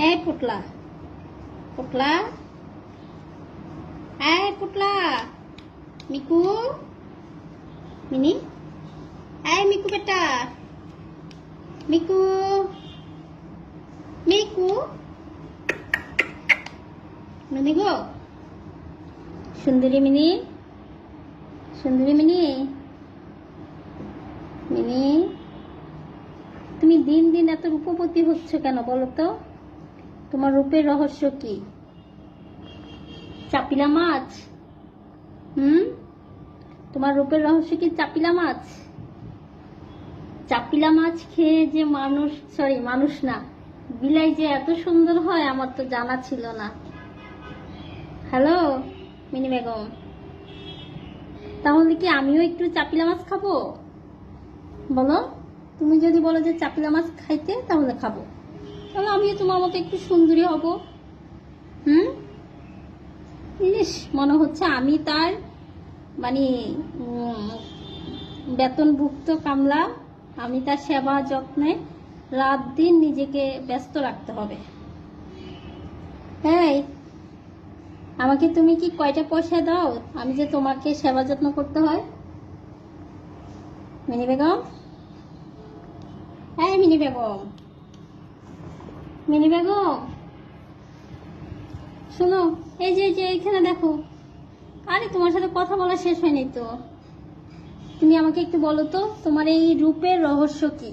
এই পুটলা, পুটলা, এই পুটলা, Miku, mini, এই মিকু বেটা, মিকু, মিকু, মিনি গো, সুন্দরী মিনি, সুন্দরী মিনি, মিনি, তুমি দিন দিন এত রূপবতী হচ্ছে কেন বলো তো? তোমার রূপের রহস্য কি? চাপিলা মাছ? তোমার রূপের রহস্য কি চাপিলা মাছ? চাপিলা মাছ খেয়ে যে মানুষ, সরি মানুষ না, বিলাই যে এত সুন্দর হয় আমার তো জানা ছিল না। হ্যালো মিনি বেগম, তাহলে কি আমিও একটু চাপিলা মাছ খাবো? বলো, তুমি যদি বলো যে চাপিলা মাছ খাইতে, তাহলে খাবো। তাহলে আমিও তোমার মতো একটু সুন্দরী হব। জিনিস মনে হচ্ছে আমি তার মানে বেতনভুক্ত কামলা, আমি তার সেবা যত্নে রাত দিন নিজেকে ব্যস্ত রাখতে হবে। হ্যাঁ, আমাকে তুমি কি কয়টা পয়সা দাও আমি যে তোমাকে সেবা যত্ন করতে হয়? মিনি বেগম, হ্যাঁ মিনি বেগম, মিনি বেগম শোনো, এই যে এখানে দেখো। আরে তোমার সাথে কথা বলা শেষ হয়নি তো। তুমি আমাকে একটু বলো তো, তোমার এই রূপের রহস্য কি?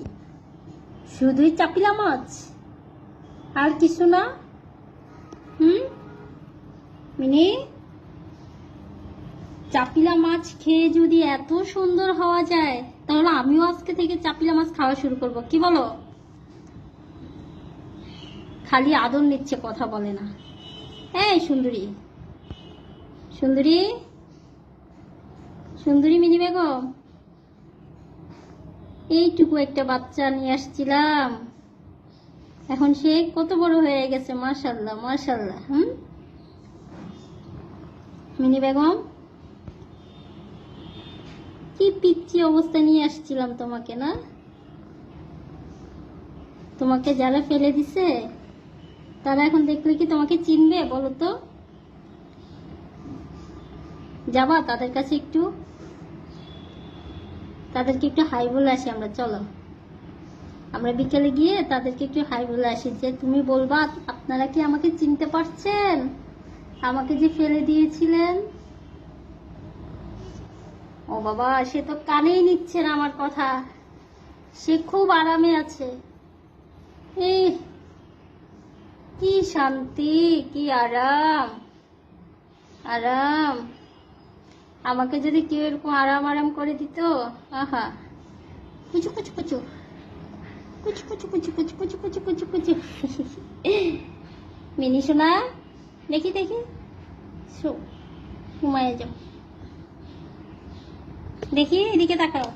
শুধুই চাপিলা মাছ, আর কিছু না? মিনি, চাপিলা মাছ খেয়ে যদি এত সুন্দর হওয়া যায়, তাহলে আমিও আজকে থেকে চাপিলা মাছ খাওয়া শুরু করব, কি বলো? খালি আদর নিচ্ছে, কথা বলে না। এই সুন্দরী, সুন্দরী, সুন্দরী মিনি বেগম, এইটুকু একটা বাচ্চা নিয়ে আসছিলাম, এখন সে কত বড় হয়ে গেছে, মাশাআল্লাহ মাশাআল্লাহ। মিনি বেগম, কি পিচ্চি অবস্থা নিয়ে আসছিলাম তোমাকে, না? তোমাকে যারা ফেলে দিছে তারা এখন দেখলে কি তোমাকে চিনবে বলো তো? যাবা তাদের কাছে, একটু তাদেরকে একটু হাই বলে আসি আমরা, চলো আমরা বিকেলে গিয়ে তাদেরকে একটু হাই বলে আসি, যে তুমি বলবা আপনারা কি আমাকে চিনতে পারছেন, আমাকে যে ফেলে দিয়েছিলেন। ও বাবা, সে তো কানেই নিচ্ছে না আমার কথা, সে খুব আরামে আছে। এই কি শান্তি, কি আরাম, আরাম। আমাকে যদি কেউ এরকম আরাম আরাম করে দিত, আহা, কুচু কুচু কুচু কুচু কুচু কুচু কুচু কুচু কুচু কুচু কুচু। মিনি সোনা, দেখি দেখি, ঘুমায় যাও, দেখি এদিকে তাকাও।